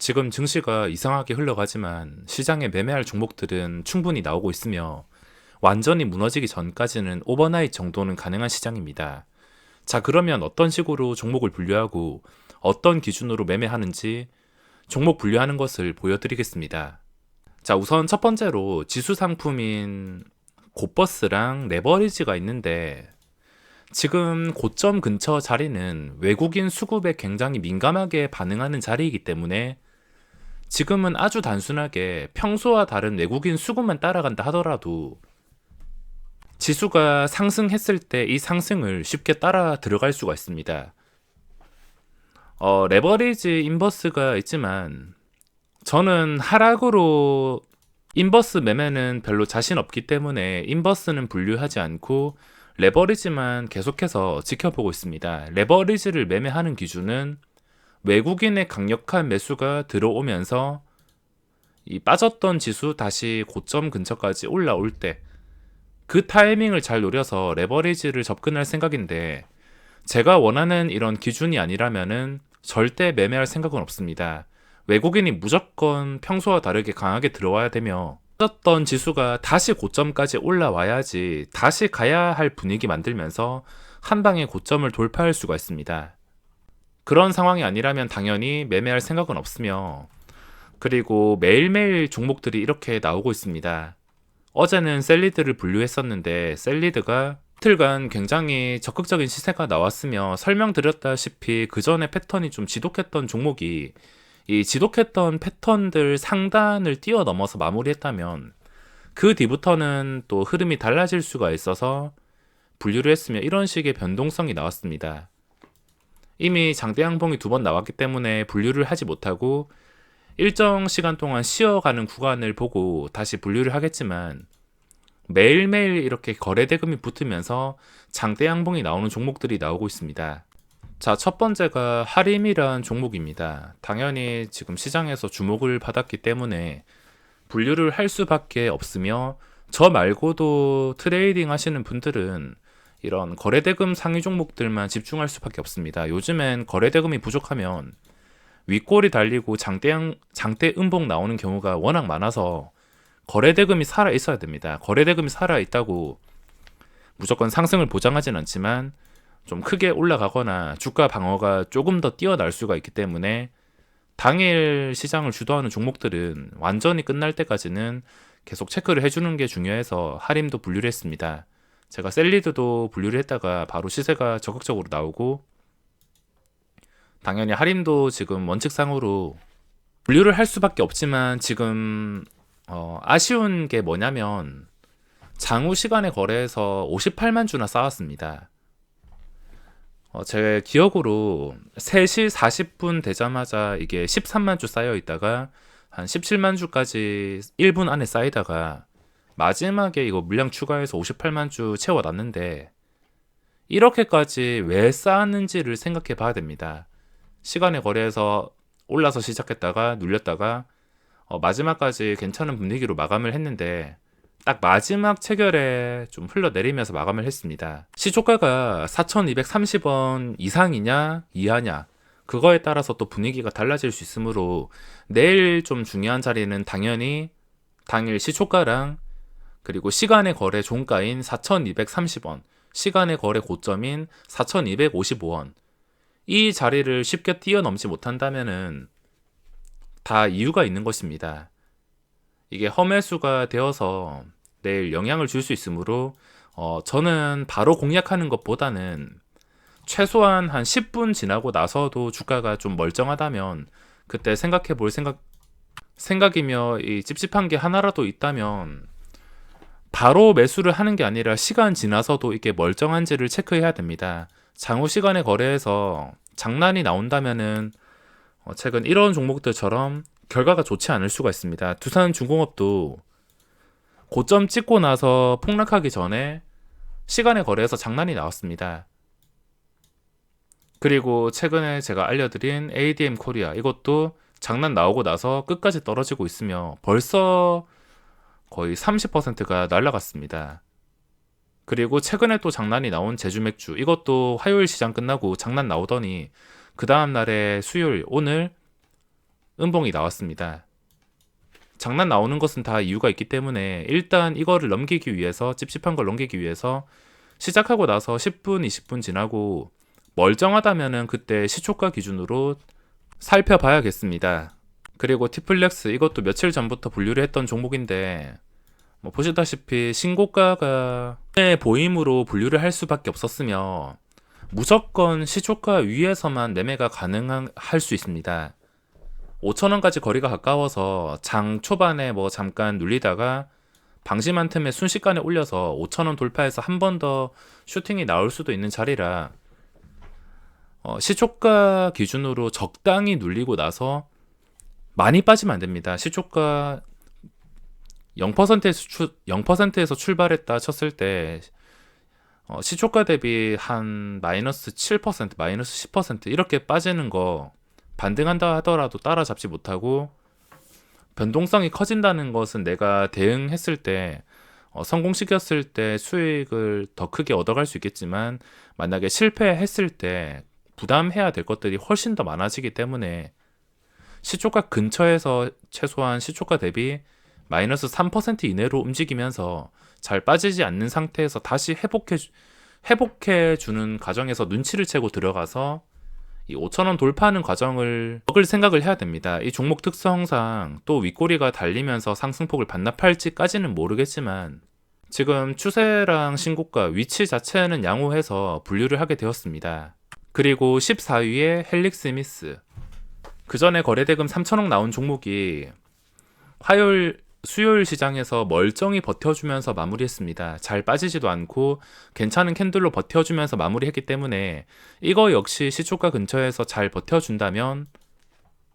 지금 증시가 이상하게 흘러가지만 시장에 매매할 종목들은 충분히 나오고 있으며 완전히 무너지기 전까지는 오버나잇 정도는 가능한 시장입니다. 자, 그러면 어떤 식으로 종목을 분류하고 어떤 기준으로 매매하는지 종목 분류하는 것을 보여드리겠습니다. 자, 우선 첫 번째로 지수 상품인 곧버스랑 레버리지가 있는데 지금 고점 근처 자리는 외국인 수급에 굉장히 민감하게 반응하는 자리이기 때문에 지금은 아주 단순하게 평소와 다른 외국인 수급만 따라간다 하더라도 지수가 상승했을 때 이 상승을 쉽게 따라 들어갈 수가 있습니다. 레버리지 인버스가 있지만 저는 하락으로 인버스 매매는 별로 자신 없기 때문에 인버스는 분류하지 않고 레버리지만 계속해서 지켜보고 있습니다. 레버리지를 매매하는 기준은 외국인의 강력한 매수가 들어오면서 이 빠졌던 지수 다시 고점 근처까지 올라올 때 그 타이밍을 잘 노려서 레버리지를 접근할 생각인데 제가 원하는 이런 기준이 아니라면은 절대 매매할 생각은 없습니다. 외국인이 무조건 평소와 다르게 강하게 들어와야 되며 빠졌던 지수가 다시 고점까지 올라와야지 다시 가야 할 분위기 만들면서 한 방에 고점을 돌파할 수가 있습니다. 그런 상황이 아니라면 당연히 매매할 생각은 없으며 그리고 매일매일 종목들이 이렇게 나오고 있습니다. 어제는 셀리드를 분류했었는데 셀리드가 이틀간 굉장히 적극적인 시세가 나왔으며 설명드렸다시피 그 전에 패턴이 좀 지독했던 종목이 이 지독했던 패턴들 상단을 뛰어넘어서 마무리했다면 그 뒤부터는 또 흐름이 달라질 수가 있어서 분류를 했으며 이런 식의 변동성이 나왔습니다. 이미 장대 양봉이 2번 나왔기 때문에 분류를 하지 못하고 일정 시간 동안 쉬어가는 구간을 보고 다시 분류를 하겠지만 매일매일 이렇게 거래대금이 붙으면서 장대 양봉이 나오는 종목들이 나오고 있습니다. 자, 첫 번째가 하림이란 종목입니다. 당연히 지금 시장에서 주목을 받았기 때문에 분류를 할 수밖에 없으며 저 말고도 트레이딩 하시는 분들은 이런 거래대금 상위 종목들만 집중할 수밖에 없습니다. 요즘엔 거래대금이 부족하면 윗골이 달리고 장대 음봉 나오는 경우가 워낙 많아서 거래대금이 살아 있어야 됩니다. 거래대금이 살아 있다고 무조건 상승을 보장하진 않지만 좀 크게 올라가거나 주가 방어가 조금 더 뛰어날 수가 있기 때문에 당일 시장을 주도하는 종목들은 완전히 끝날 때까지는 계속 체크를 해주는 게 중요해서 하림도 분류를 했습니다. 제가 셀리드도 분류를 했다가 바로 시세가 적극적으로 나오고 당연히 하림도 지금 원칙상으로 분류를 할 수밖에 없지만 지금 아쉬운 게 뭐냐면 장후 시간의 거래에서 58만 주나 쌓았습니다. 제 기억으로 3시 40분 되자마자 이게 13만 주 쌓여 있다가 한 17만 주까지 1분 안에 쌓이다가 마지막에 이거 물량 추가해서 58만 주 채워놨는데 이렇게까지 왜 쌓았는지를 생각해 봐야 됩니다. 시간의 거래에서 올라서 시작했다가 눌렸다가 마지막까지 괜찮은 분위기로 마감을 했는데 딱 마지막 체결에 좀 흘러내리면서 마감을 했습니다. 시초가가 4,230원 이상이냐 이하냐 그거에 따라서 또 분위기가 달라질 수 있으므로 내일 좀 중요한 자리는 당연히 당일 시초가랑 그리고 시간의 거래 종가인 4,230원 시간의 거래 고점인 4,255원 이 자리를 쉽게 뛰어넘지 못한다면은 다 이유가 있는 것입니다. 이게 험매수가 되어서 내일 영향을 줄 수 있으므로 저는 바로 공략하는 것보다는 최소한 한 10분 지나고 나서도 주가가 좀 멀쩡하다면 그때 생각해 볼 생각이며 이 찝찝한 게 하나라도 있다면 바로 매수를 하는 게 아니라 시간 지나서도 이게 멀쩡한지를 체크해야 됩니다. 장후 시간에 거래해서 장난이 나온다면은 최근 이런 종목들처럼 결과가 좋지 않을 수가 있습니다. 두산중공업도 고점 찍고 나서 폭락하기 전에 시간에 거래해서 장난이 나왔습니다. 그리고 최근에 제가 알려드린 ADM 코리아 이것도 장난 나오고 나서 끝까지 떨어지고 있으며 벌써 거의 30%가 날라갔습니다. 그리고 최근에 또 장난이 나온 제주맥주 이것도 화요일 시장 끝나고 장난 나오더니 그 다음날에 수요일 오늘 음봉이 나왔습니다. 장난 나오는 것은 다 이유가 있기 때문에 일단 이거를 넘기기 위해서, 찝찝한 걸 넘기기 위해서 시작하고 나서 10분, 20분 지나고 멀쩡하다면은 그때 시초가 기준으로 살펴봐야겠습니다. 그리고 티플렉스, 이것도 며칠 전부터 분류를 했던 종목인데 뭐 보시다시피 신고가가 보임으로 분류를 할 수밖에 없었으며 무조건 시초가 위에서만 매매가 가능할 수 있습니다. 5천원까지 거리가 가까워서 장 초반에 뭐 잠깐 눌리다가 방심한 틈에 순식간에 올려서 5천원 돌파해서 한 번 더 슈팅이 나올 수도 있는 자리라 시초가 기준으로 적당히 눌리고 나서 많이 빠지면 안 됩니다. 시초가 0%에서 출발했다 쳤을 때 시초가 대비 한 마이너스 7%, 마이너스 10% 이렇게 빠지는 거 반등한다 하더라도 따라잡지 못하고 변동성이 커진다는 것은 내가 대응했을 때 성공시켰을 때 수익을 더 크게 얻어갈 수 있겠지만 만약에 실패했을 때 부담해야 될 것들이 훨씬 더 많아지기 때문에 시초가 근처에서 최소한 시초가 대비 마이너스 3% 이내로 움직이면서 잘 빠지지 않는 상태에서 다시 회복해 주는 과정에서 눈치를 채고 들어가서 이 5천원 돌파하는 과정을 먹을 생각을 해야 됩니다. 이 종목 특성상 또 윗꼬리가 달리면서 상승폭을 반납할지까지는 모르겠지만 지금 추세랑 신고가 위치 자체는 양호해서 분류를 하게 되었습니다. 그리고 14위에 헬릭스미스, 그 전에 거래대금 3천억 나온 종목이 수요일 시장에서 멀쩡히 버텨주면서 마무리했습니다. 잘 빠지지도 않고 괜찮은 캔들로 버텨주면서 마무리했기 때문에 이거 역시 시초가 근처에서 잘 버텨준다면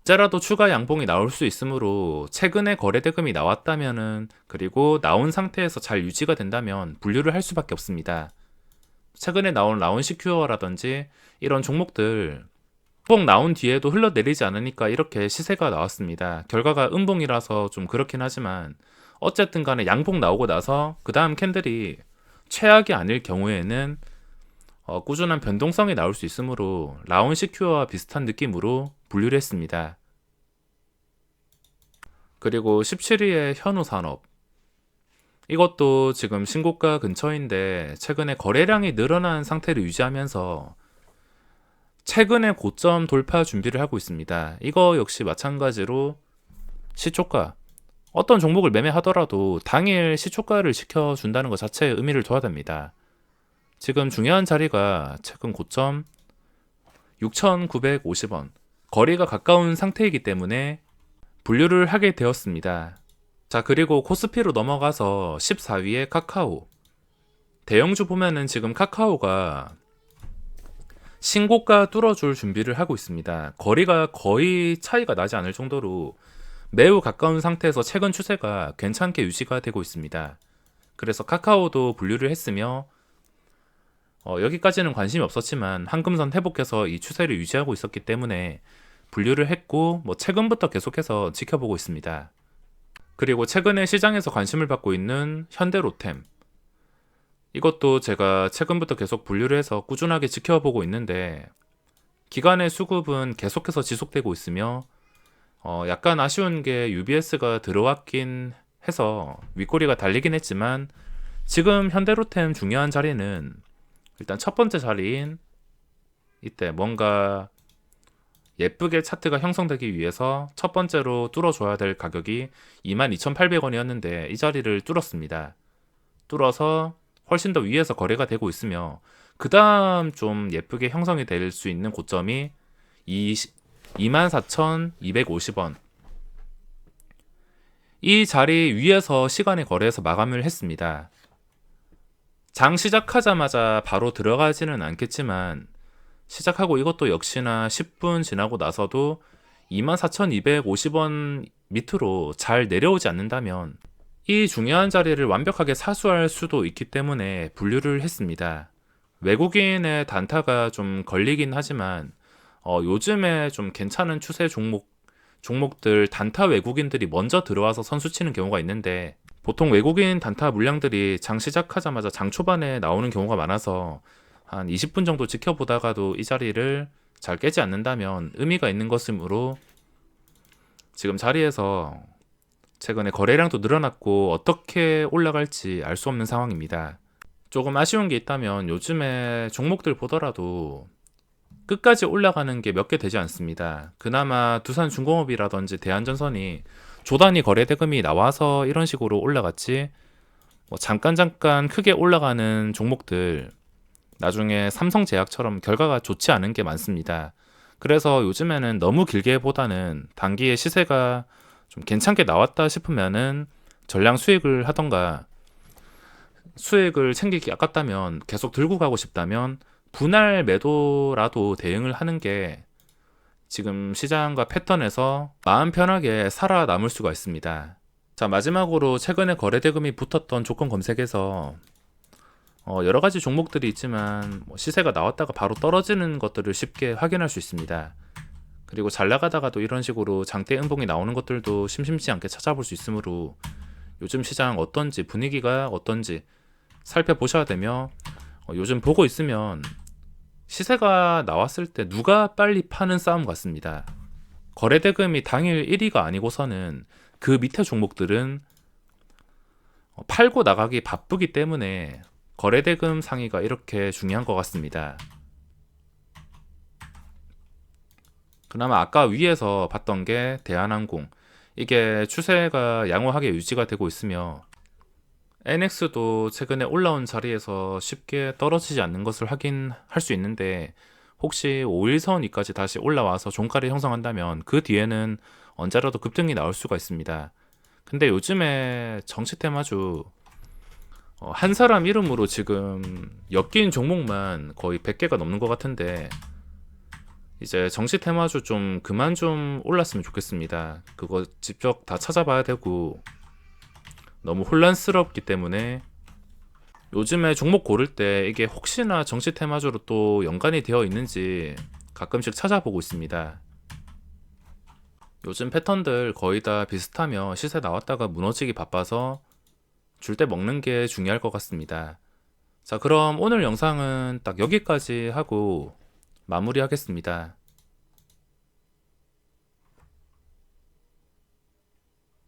이제라도 추가 양봉이 나올 수 있으므로 최근에 거래대금이 나왔다면은 그리고 나온 상태에서 잘 유지가 된다면 분류를 할 수밖에 없습니다. 최근에 나온 라운시큐어라든지 이런 종목들 음봉 나온 뒤에도 흘러내리지 않으니까 이렇게 시세가 나왔습니다. 결과가 음봉이라서 좀 그렇긴 하지만 어쨌든 간에 양봉 나오고 나서 그 다음 캔들이 최악이 아닐 경우에는 꾸준한 변동성이 나올 수 있으므로 라운시큐어와 비슷한 느낌으로 분류를 했습니다. 그리고 17위의 현우산업, 이것도 지금 신고가 근처인데 최근에 거래량이 늘어난 상태를 유지하면서 최근에 고점 돌파 준비를 하고 있습니다. 이거 역시 마찬가지로 시초가, 어떤 종목을 매매하더라도 당일 시초가를 지켜준다는 것 자체에 의미를 둬야 됩니다. 지금 중요한 자리가 최근 고점 6,950원, 거리가 가까운 상태이기 때문에 분류를 하게 되었습니다. 자, 그리고 코스피로 넘어가서 14위에 카카오, 대형주 보면은 지금 카카오가 신고가 뚫어줄 준비를 하고 있습니다. 거리가 거의 차이가 나지 않을 정도로 매우 가까운 상태에서 최근 추세가 괜찮게 유지가 되고 있습니다. 그래서 카카오도 분류를 했으며 여기까지는 관심이 없었지만 한금선 회복해서 이 추세를 유지하고 있었기 때문에 분류를 했고 최근부터 계속해서 지켜보고 있습니다. 그리고 최근에 시장에서 관심을 받고 있는 현대로템, 이것도 제가 최근부터 계속 분류를 해서 꾸준하게 지켜보고 있는데 기간의 수급은 계속해서 지속되고 있으며 약간 아쉬운 게 UBS가 들어왔긴 해서 윗꼬리가 달리긴 했지만 지금 현대로템 중요한 자리는 일단 첫 번째 자리인 이때 뭔가 예쁘게 차트가 형성되기 위해서 첫 번째로 뚫어줘야 될 가격이 22,800원이었는데 이 자리를 뚫었습니다. 뚫어서 훨씬 더 위에서 거래가 되고 있으며 그 다음 좀 예쁘게 형성이 될 수 있는 고점이 24,250원, 이 자리 위에서 시간에 거래해서 마감을 했습니다. 장 시작하자마자 바로 들어가지는 않겠지만 시작하고 이것도 역시나 10분 지나고 나서도 24,250원 밑으로 잘 내려오지 않는다면 이 중요한 자리를 완벽하게 사수할 수도 있기 때문에 분류를 했습니다. 외국인의 단타가 좀 걸리긴 하지만 요즘에 좀 괜찮은 추세 종목들 단타 외국인들이 먼저 들어와서 선수치는 경우가 있는데 보통 외국인 단타 물량들이 장 시작하자마자 장 초반에 나오는 경우가 많아서 한 20분 정도 지켜보다가도 이 자리를 잘 깨지 않는다면 의미가 있는 것이므로 지금 자리에서 최근에 거래량도 늘어났고 어떻게 올라갈지 알 수 없는 상황입니다. 조금 아쉬운 게 있다면 요즘에 종목들 보더라도 끝까지 올라가는 게 몇 개 되지 않습니다. 그나마 두산중공업이라든지 대한전선이 조단위 거래대금이 나와서 이런 식으로 올라갔지, 뭐 잠깐 크게 올라가는 종목들 나중에 삼성제약처럼 결과가 좋지 않은 게 많습니다. 그래서 요즘에는 너무 길게 보다는 단기에 시세가 좀 괜찮게 나왔다 싶으면은 전량 수익을 하던가, 수익을 챙기기 아깝다면 계속 들고 가고 싶다면 분할 매도라도 대응을 하는 게 지금 시장과 패턴에서 마음 편하게 살아남을 수가 있습니다. 자, 마지막으로 최근에 거래대금이 붙었던 조건 검색에서 여러 가지 종목들이 있지만 뭐 시세가 나왔다가 바로 떨어지는 것들을 쉽게 확인할 수 있습니다. 그리고 잘 나가다가도 이런 식으로 장대 음봉이 나오는 것들도 심심치 않게 찾아볼 수 있으므로 요즘 시장 어떤지, 분위기가 어떤지 살펴보셔야 되며, 요즘 보고 있으면 시세가 나왔을 때 누가 빨리 파는 싸움 같습니다. 거래대금이 당일 1위가 아니고서는 그 밑에 종목들은 팔고 나가기 바쁘기 때문에 거래대금 상위가 이렇게 중요한 것 같습니다. 그나마 아까 위에서 봤던 게 대한항공, 이게 추세가 양호하게 유지가 되고 있으며 NX도 최근에 올라온 자리에서 쉽게 떨어지지 않는 것을 확인할 수 있는데, 혹시 5일선 위까지 다시 올라와서 종가를 형성한다면 그 뒤에는 언제라도 급등이 나올 수가 있습니다. 근데 요즘에 정치 테마주 한 사람 이름으로 지금 엮인 종목만 거의 100개가 넘는 것 같은데, 이제 정치 테마주 좀 그만 좀 올랐으면 좋겠습니다. 그거 직접 다 찾아봐야 되고 너무 혼란스럽기 때문에 요즘에 종목 고를 때 이게 혹시나 정치 테마주로 또 연관이 되어 있는지 가끔씩 찾아보고 있습니다. 요즘 패턴들 거의 다 비슷하며 시세 나왔다가 무너지기 바빠서 줄 때 먹는 게 중요할 것 같습니다. 자, 그럼 오늘 영상은 딱 여기까지 하고 마무리하겠습니다.